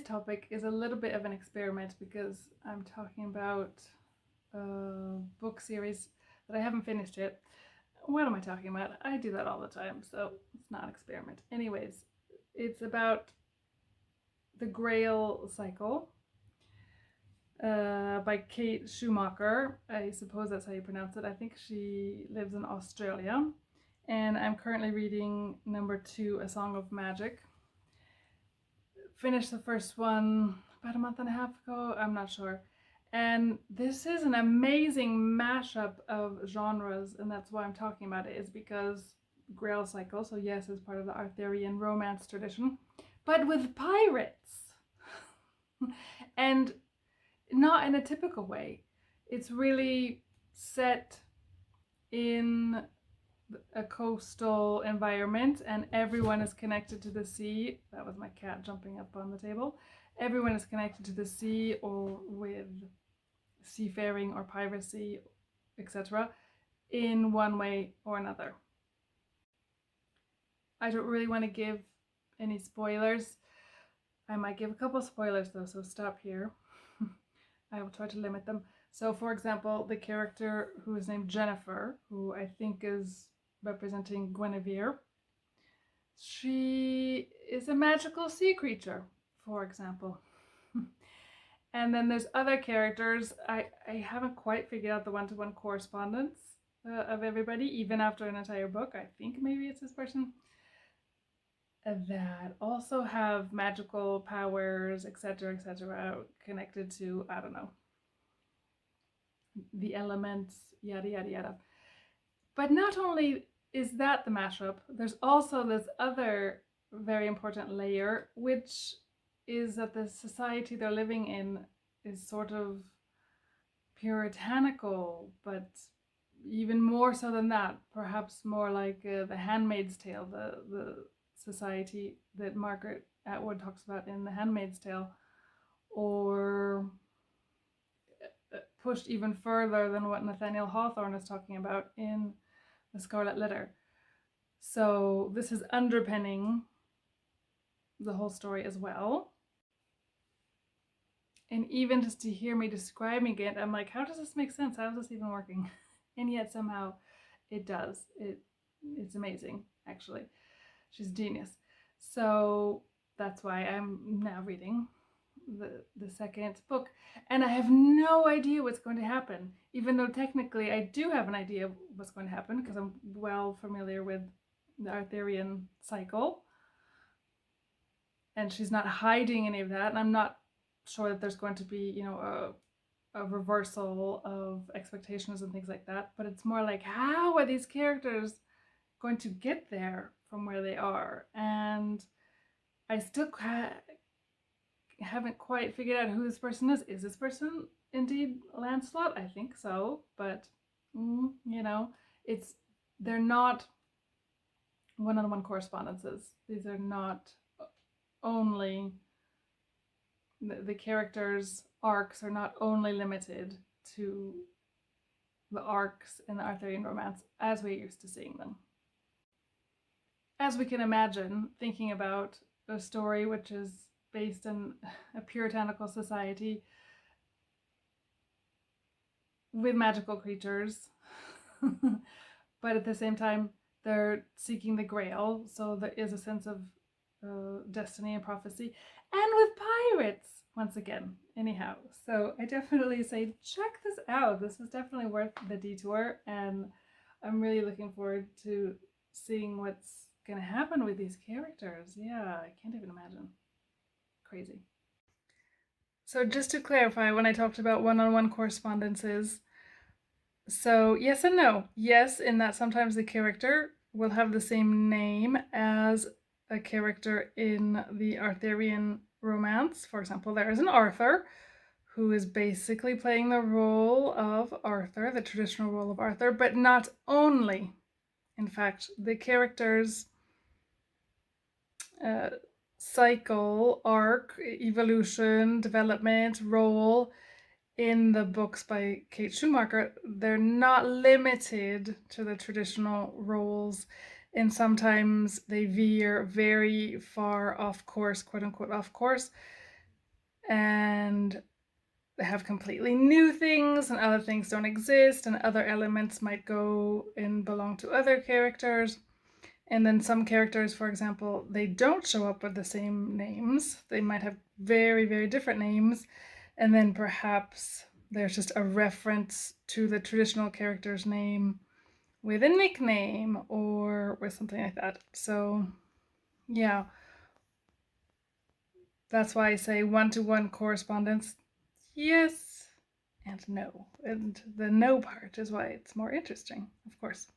today's topic is a little bit of an experiment because I'm talking about a book series that I haven't finished yet. What am I talking about? I do that all the time, so it's not an experiment. Anyways, it's about the Grail Cycle by Kate Schumacher. I suppose that's how you pronounce it. I think she lives in Australia. And I'm currently reading number 2, A Song of Magic. Finished the first one about a month and a half ago, I'm not sure. And this is an amazing mashup of genres, and that's why I'm talking about it, is because Grail Cycle, so yes, is part of the Arthurian Romance tradition, but with pirates. And not in a typical way. It's really set in a coastal environment and everyone is connected to the sea. That was my cat jumping up on the table. Everyone is connected to the sea or with seafaring or piracy, etc., in one way or another. I don't really want to give any spoilers. I might give a couple spoilers though, so stop here. I will try to limit them. So, for example, the character who is named Jennifer, who I think is representing Guinevere, she is a magical sea creature, for example. And then there's other characters. I haven't quite figured out the one-to-one correspondence of everybody, even after an entire book. I think maybe it's this person. That also have magical powers, etc., connected to, I don't know, the elements, yada, yada, yada. But not only is that the mashup, there's also this other very important layer, which is that the society they're living in is sort of puritanical, but even more so than that, perhaps more like the Handmaid's Tale, the society that Margaret Atwood talks about in The Handmaid's Tale, or pushed even further than what Nathaniel Hawthorne is talking about in The Scarlet Letter. So this is underpinning the whole story as well. And even just to hear me describing it, I'm like, how does this make sense? How is this even working? And yet somehow it does. It's amazing, actually. She's a genius. So that's why I'm now reading the second book. And I have no idea what's going to happen, even though technically I do have an idea of what's going to happen because I'm well familiar with the Arthurian cycle. And she's not hiding any of that. And I'm not sure that there's going to be, a reversal of expectations and things like that. But it's more like, how are these characters going to get there from where they are? And I still haven't quite figured out who this person is. Is this person indeed Lancelot? I think so, but they're not one-on-one correspondences. These are not only the characters' arcs are not only limited to the arcs in the Arthurian Romance as we're used to seeing them. As we can imagine, thinking about a story which is based in a puritanical society with magical creatures, but at the same time, they're seeking the Grail, so there is a sense of destiny and prophecy, and with pirates, once again. Anyhow, so I definitely say check this out. This is definitely worth the detour, and I'm really looking forward to seeing what's gonna happen with these characters. Yeah, I can't even imagine. Crazy. So just to clarify, when I talked about one-on-one correspondences, so yes and no. Yes, in that sometimes the character will have the same name as a character in the Arthurian Romance. For example, there is an Arthur who is basically playing the role of Arthur, the traditional role of Arthur, but not only. In fact, the character's cycle, arc, evolution, development, role in the books by Kate Schumacher, they're not limited to the traditional roles, and sometimes they veer very far off course, quote unquote off course, and they have completely new things, and other things don't exist, and other elements might go and belong to other characters. And then some characters, for example, they don't show up with the same names. They might have very, very different names. And then perhaps there's just a reference to the traditional character's name with a nickname or with something like that. So, yeah, that's why I say one-to-one correspondence, yes and no. And the no part is why it's more interesting, of course.